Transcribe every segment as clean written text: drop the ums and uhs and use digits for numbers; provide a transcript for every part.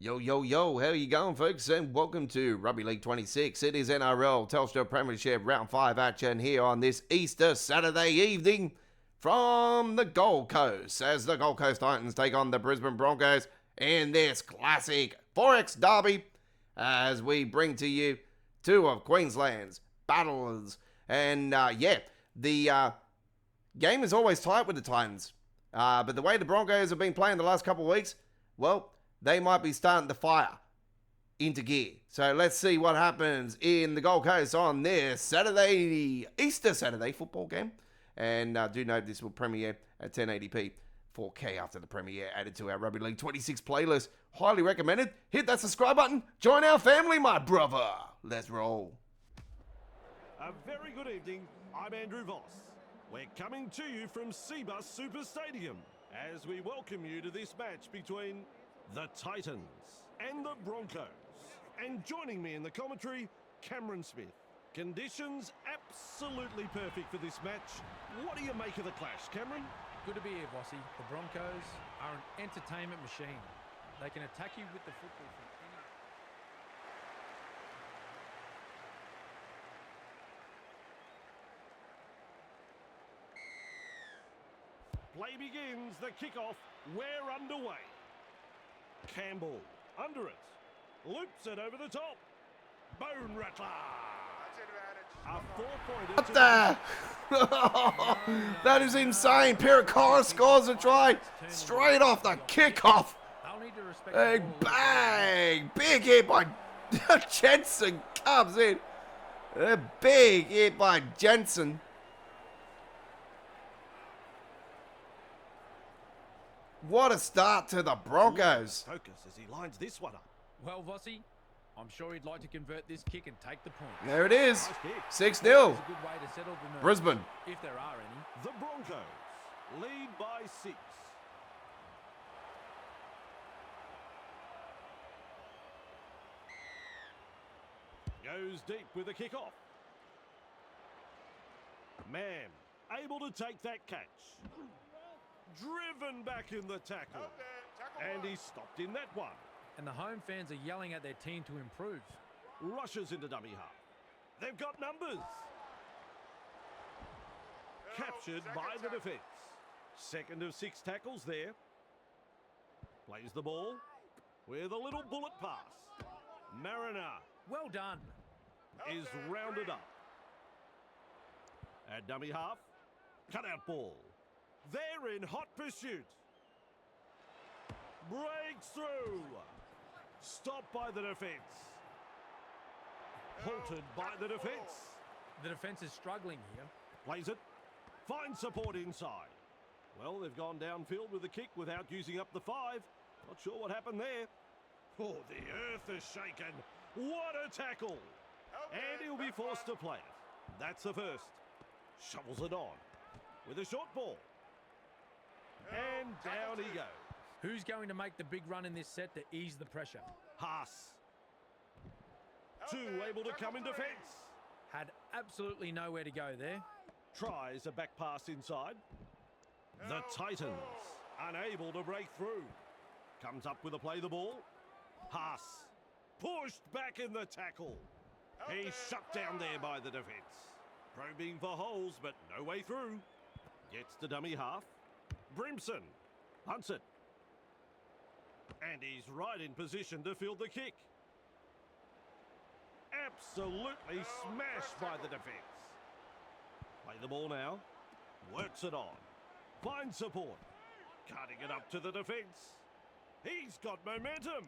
Yo, yo, yo, how you going, folks? And welcome to Rugby League 26. It is NRL Telstra Premiership Round 5 action here on this Easter Saturday evening from the Gold Coast as the Gold Coast Titans take on the Brisbane Broncos in this classic 4X derby as we bring to you two of Queensland's battlers. And the game is always tight with the Titans. But the way the Broncos have been playing the last couple of weeks, well, they might be starting to fire into gear. So let's see what happens in the Gold Coast on this Saturday, Easter Saturday football game. And do note this will premiere at 1080p 4K after the premiere added to our Rugby League 26 playlist. Highly recommended. Hit that subscribe button. Join our family, my brother. Let's roll. A very good evening. I'm Andrew Voss. We're coming to you from Cbus Super Stadium as we welcome you to this match between the Titans and the Broncos. And joining me in the commentary, Cameron Smith. Conditions absolutely perfect for this match. What do you make of the clash, Cameron? Good to be here, Bossy. The Broncos are an entertainment machine. They can attack you with the football from any... Play begins, the kickoff. We're underway. Campbell, under it. Loops it over the top. Bone rattler. A 4-pointer. What the? That is insane. Perakara scores a try straight off the kickoff. They'll need to respect Bang, bang. Big hit by Jensen comes in. A big hit by Jensen. What a start to the Broncos. Focus as he lines this one up. Well, Bossy, I'm sure he'd like to convert this kick and take the point. There it is. Nice kick. 6-0. It's a good way to settle the nerves, Brisbane. if there are any. The Broncos lead by 6. Goes deep with the kickoff. Mann able to take that catch. Driven back in the tackle. And he's stopped in that one. And the home fans are yelling at their team to improve. Rushes into dummy half. They've got numbers. Captured by the defence. Second of 6 tackles there. Plays the ball with a little bullet pass. Mariner Well done. is rounded up. At dummy half. Cutout ball. They're in hot pursuit. Breaks through. Stopped by the defence. Halted by the defence. The defence is struggling here. Plays it. Finds support inside. Well, they've gone downfield with the kick without using up the 5. Not sure what happened there. Oh, the earth is shaken. What a tackle. And he'll be forced to play it. That's the first. Shovels it on with a short ball. And down he goes. Who's going to make the big run in this set to ease the pressure? Haas. 2 able to come in defence. Had absolutely nowhere to go there. Tries a back pass inside. The Titans unable to break through. Comes up with a play the ball. Haas pushed back in the tackle. He's shut down there by the defence. Probing for holes, but no way through. Gets to dummy half. Brimson hunts it. And he's right in position to field the kick. Absolutely smashed by the defence. Play the ball now. Works it on. Finds support. Cutting it up to the defence. He's got momentum.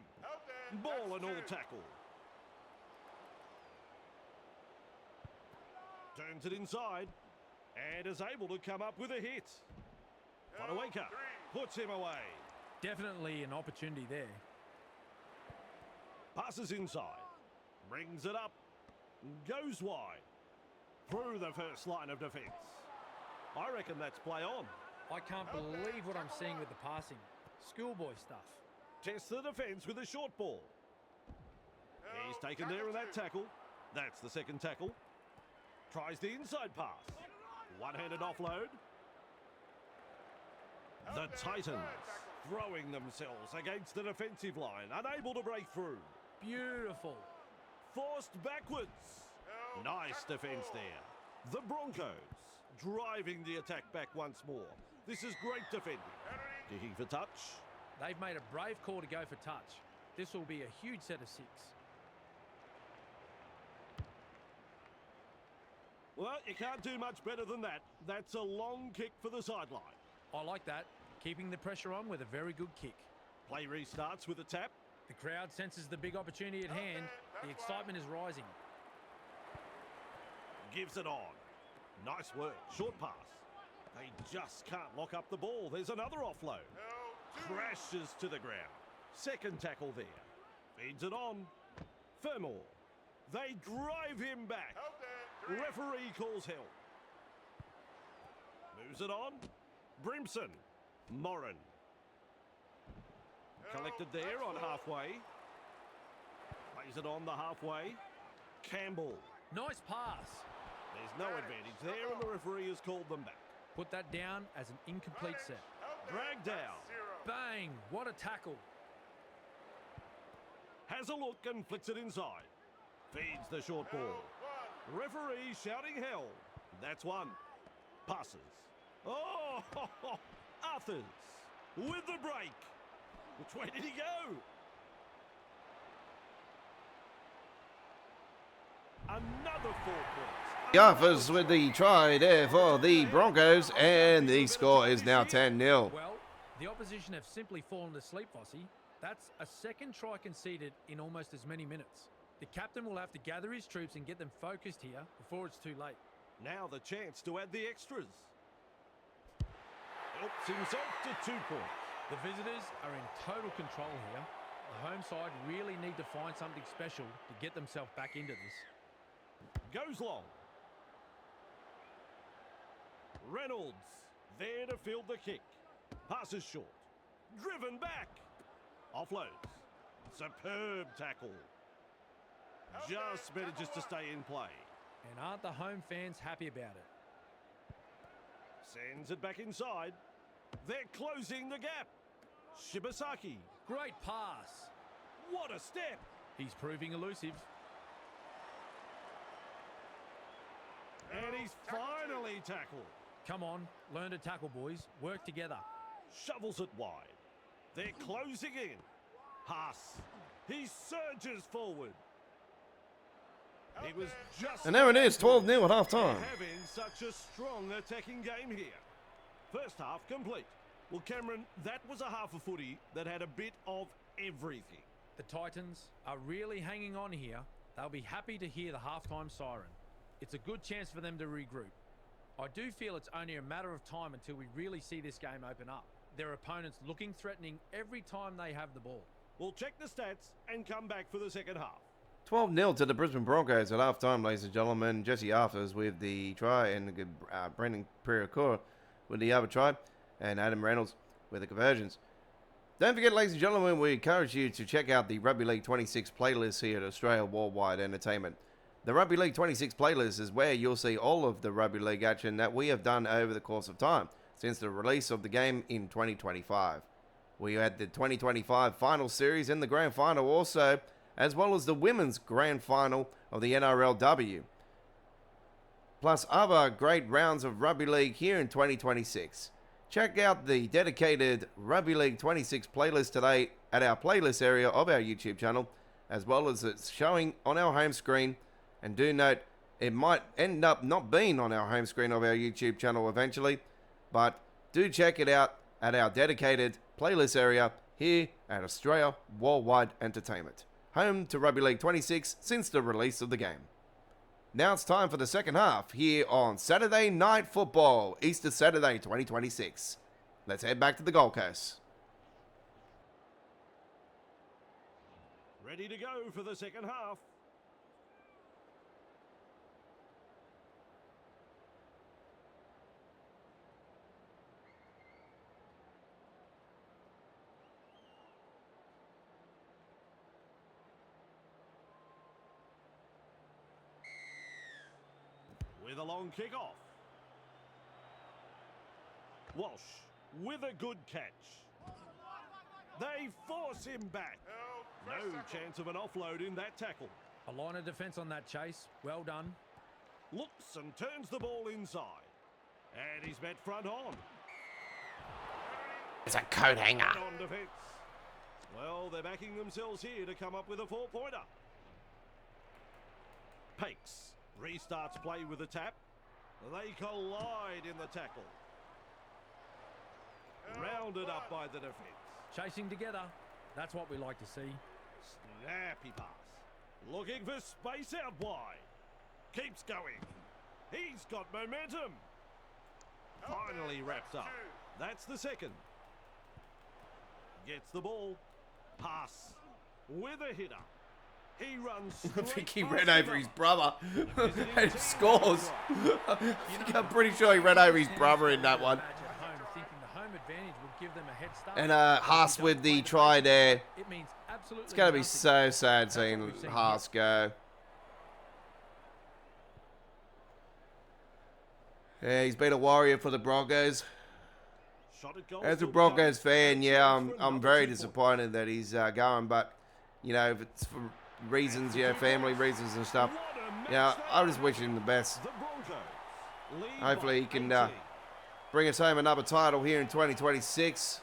Ball and all tackle. Turns it inside. And is able to come up with a hit. Fodawaker puts him away. Definitely an opportunity there. Passes inside. Brings it up. Goes wide. Through the first line of defence. I reckon that's play on. I can't believe what I'm seeing with the passing. Schoolboy stuff. Tests the defence with a short ball. He's taken there in that tackle. That's the second tackle. Tries the inside pass. One-handed offload. The Titans throwing themselves against the defensive line, unable to break through. Beautiful. Forced backwards. Nice defence there. The Broncos driving the attack back once more. This is great defending. Kicking for touch. They've made a brave call to go for touch. This will be a huge set of 6. Well, you can't do much better than that. That's a long kick for the sideline. I like that. Keeping the pressure on with a very good kick. Play restarts with a tap. The crowd senses the big opportunity at hand. The excitement is rising. Gives it on. Nice work. Short pass. They just can't lock up the ball. There's another offload. Crashes to the ground. Second tackle there. Feeds it on. Fermor. They drive him back. Referee calls help. Moves it on. Brimson. Moran. Collected there on halfway. Plays it on the halfway. Campbell. Nice pass. There's no advantage there, and the referee has called them back. Put that down as an incomplete set. Drag down. Bang! What a tackle. Has a look and flicks it inside. Feeds the short ball. Referee shouting hell. That's one. Passes. Oh, Arthurs with the break. Which way did he go? Another 4 points. The Arthurs with the try there for the Broncos, and the score is now 10-0. Well, the opposition have simply fallen asleep, Vossi. That's a second try conceded in almost as many minutes. The captain will have to gather his troops and get them focused here before it's too late. Now the chance to add the extras. Helps himself to 2 points. The visitors are in total control here. The home side really need to find something special to get themselves back into this. Goes long. Reynolds there to field the kick. Passes short. Driven back. Offloads. Superb tackle. Just manages to stay in play. And aren't the home fans happy about it? Sends it back inside. They're closing the gap. Shibasaki. Great pass. What a step. He's proving elusive. And he's finally tackled. Come on, learn to tackle, boys. Work together. Shovels it wide. They're closing in. Haas. He surges forward. He was just... And there it is, 12-0 at half-time. Having such a strong attacking game here. First half complete. Well, Cameron, that was a half of footy that had a bit of everything. The Titans are really hanging on here. They'll be happy to hear the halftime siren. It's a good chance for them to regroup. I do feel it's only a matter of time until we really see this game open up. Their opponents looking threatening every time they have the ball. We'll check the stats and come back for the second half. 12-0 to the Brisbane Broncos at half-time, ladies and gentlemen. Jesse Arthurs with the try, and Brendan Pericourt with the other try, and Adam Reynolds with the conversions. Don't forget, ladies and gentlemen, we encourage you to check out the Rugby League 26 playlist here at Australia Worldwide Entertainment. The Rugby League 26 playlist is where you'll see all of the Rugby League action that we have done over the course of time since the release of the game in 2025. We had the 2025 final series and the grand final also, as well as the women's grand final of the NRLW, plus other great rounds of Rugby League here in 2026. Check out the dedicated Rugby League 26 playlist today at our playlist area of our YouTube channel, as well as it's showing on our home screen. And do note, it might end up not being on our home screen of our YouTube channel eventually, but do check it out at our dedicated playlist area here at Australia Worldwide Entertainment, home to Rugby League 26 since the release of the game. Now it's time for the second half here on Saturday Night Football, Easter Saturday 2026. Let's head back to the Gold Coast. Ready to go for the second half. With a long kick-off. Walsh with a good catch. They force him back. No chance of an offload in that tackle. A line of defence on that chase. Well done. Looks and turns the ball inside. And he's met front on. It's a coat hanger. On defence. Well, they're backing themselves here to come up with a 4-pointer. Pakes restarts play with a tap. They collide in the tackle. Rounded up by the defence. Chasing together. That's what we like to see. Snappy pass. Looking for space out wide. Keeps going. He's got momentum. Finally wraps up. That's the second. Gets the ball. Pass. With a hitter. He runs I think he straight ran past over the his number. brother and scores. I'm pretty sure he ran over his brother in that one. And Haas with the try there. It's going to be so sad seeing Haas go. Yeah, he's been a warrior for the Broncos. As a Broncos fan, yeah, I'm very disappointed that he's going. But, you know, if it's for reasons, you know, family reasons and stuff, yeah, I just wish him the best. Hopefully he can bring us home another title here in 2026.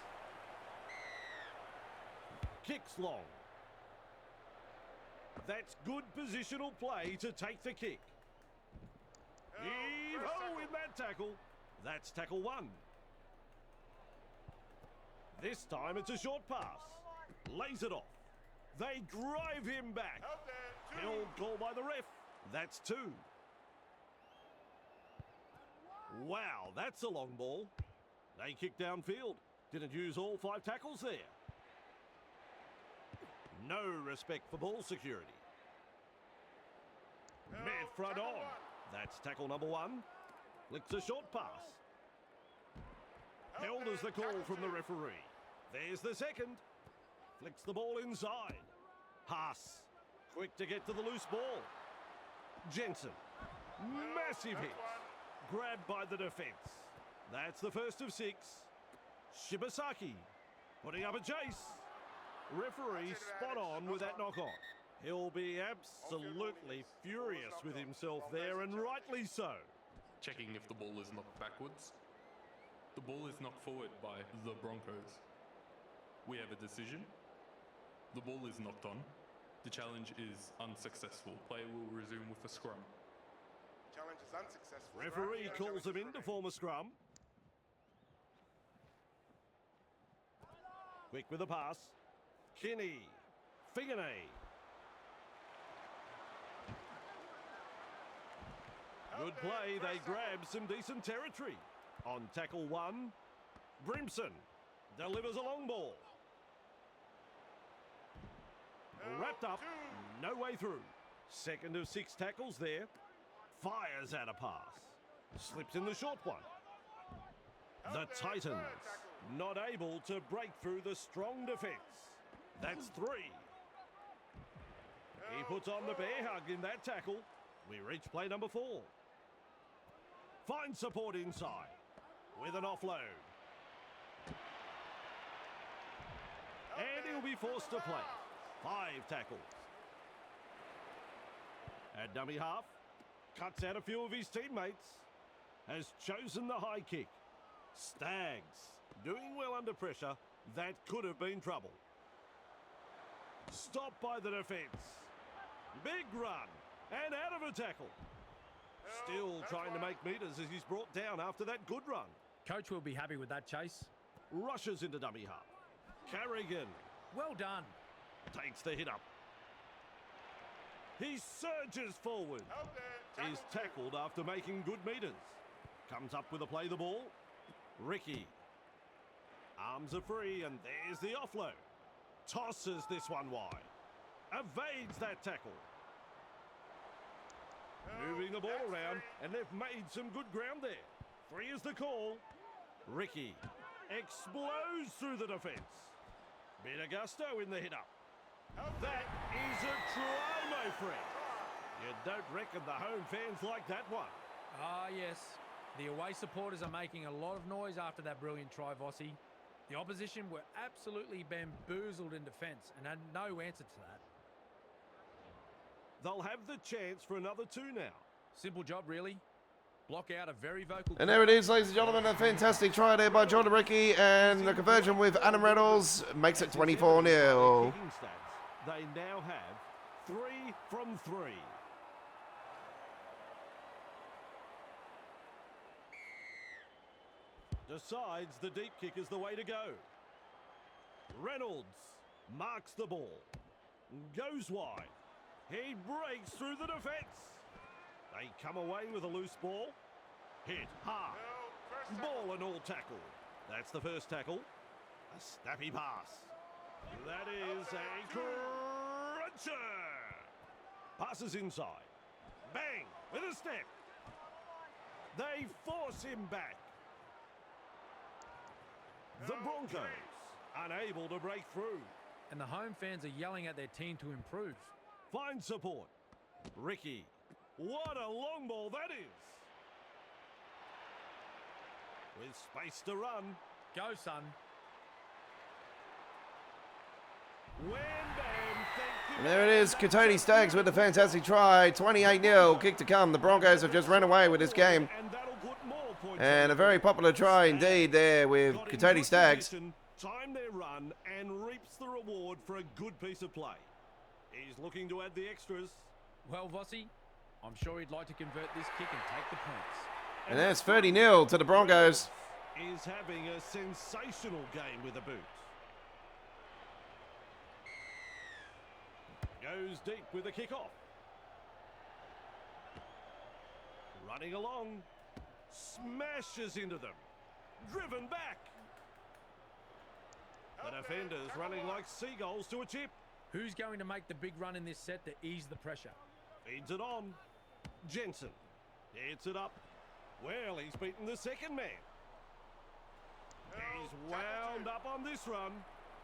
Kicks long. That's good positional play to take the kick. Heave-ho in that tackle. That's tackle one. This time it's a short pass. Lays it off. They drive him back. Held call by the ref. That's two. Wow, that's a long ball. They kick downfield. Didn't use all 5 tackles there. No respect for ball security. Mid front on. That's tackle number one. Flicks a short pass. Held as the call from the referee. There's the second. Flicks the ball inside. Haas. Quick to get to the loose ball. Jensen. Massive hit. Grabbed by the defence. That's the first of 6. Shibasaki. Putting up a chase. Referee spot on with that knock on. He'll be absolutely furious with himself there, and rightly so. Checking if the ball is knocked backwards. The ball is knocked forward by the Broncos. We have a decision. The ball is knocked on. The challenge is unsuccessful. Play will resume with a scrum. Challenge is unsuccessful. Referee calls him in to form a scrum. Quick with the pass. Kinney. Figanay. Good play. They grab some decent territory. On tackle one, Brimson delivers a long ball. Wrapped up. No way through. Second of 6 tackles there. Fires out a pass. Slips in the short one. The Titans not able to break through the strong defence. That's 3. He puts on the bear hug in that tackle. We reach play number 4. Finds support inside with an offload. And he'll be forced to play. 5 tackles. At dummy half, cuts out a few of his teammates. Has chosen the high kick. Stags, doing well under pressure. That could have been trouble. Stopped by the defence. Big run, and out of a tackle. Still trying to make metres as he's brought down after that good run. Coach will be happy with that chase. Rushes into dummy half. Carrigan. Well done. Takes the hit up. He surges forward. Is tackled after making good metres. Comes up with a play the ball. Ricky. Arms are free, and there's the offload. Tosses this one wide. Evades that tackle. Moving the ball around, and they've made some good ground there. 3 is the call. Ricky explodes through the defence. Bit of gusto in the hit up. That is a try, my friend. You don't reckon the home fans like that one. Ah, yes. The away supporters are making a lot of noise after that brilliant try, Vossi. The opposition were absolutely bamboozled in defence and had no answer to that. They'll have the chance for another 2 now. Simple job, really. Block out a very vocal... And there it is, ladies and gentlemen, a fantastic try there by Jordan Ricky, and the conversion with Adam Reynolds makes it 24-0. They now have 3 from 3. Decides the deep kick is the way to go. Reynolds marks the ball. Goes wide. He breaks through the defence. They come away with a loose ball. Hit hard. Ball and all tackle. That's the first tackle. A snappy pass. That is a cruncher. Passes inside. Bang with a step. They force him back. The Broncos unable to break through. And the home fans are yelling at their team to improve. Find support. Ricky. What a long ball that is. With space to run. Go, son. Wham bam, thank you. And there it is, Katoni Staggs with a fantastic try, 28-0, kick to come. The Broncos have just run away with this game. And that'll put more points And a very popular try indeed there with Got in Katoni good Staggs. position, timed their run and reaps the reward for a good piece of play. He's looking to add the extras. Well, Vossi, I'm sure he'd like to convert this kick and take the points. And that's 30-0 to the Broncos. Is having a sensational game with a boot. Goes deep with a kick-off. Running along. Smashes into them. Driven back. The defenders running like seagulls to a chip. Who's going to make the big run in this set to ease the pressure? Feeds it on. Jensen hits it up. Well, he's beaten the second man. He's wound up on this run.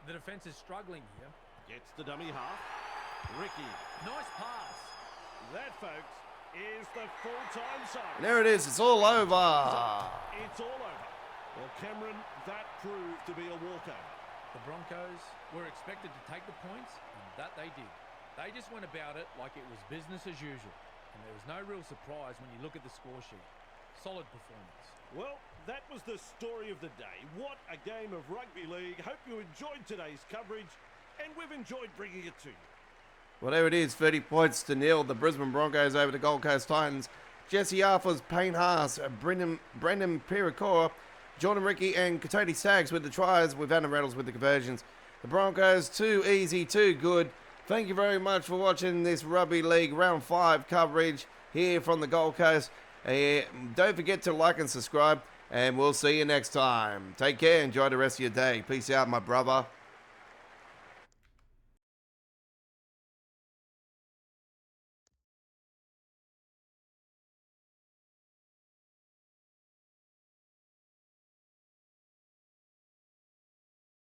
The defence is struggling here. Gets the dummy half. Ricky. Nice pass. That, folks, is the full-time And side. there it is, it's all over. It's all over. Well, Cameron, that proved to be a walkover. The Broncos were expected to take the points, and that they did. They just went about it like it was business as usual. And there was no real surprise when you look at the score sheet. Solid performance. Well, that was the story of the day. What a game of rugby league. Hope you enjoyed today's coverage, and we've enjoyed bringing it to you. Well, there it is, 30 points to nil. The Brisbane Broncos over the Gold Coast Titans. Jesse Arthurs, Payne Haas, Brendan Piracora, Jordan Ricky and Katoni Staggs with the tries, with Adam Reynolds with the conversions. The Broncos, too easy, too good. Thank you very much for watching this Rugby League Round 5 coverage here from the Gold Coast. Don't forget to like and subscribe, and we'll see you next time. Take care. Enjoy the rest of your day. Peace out, my brother.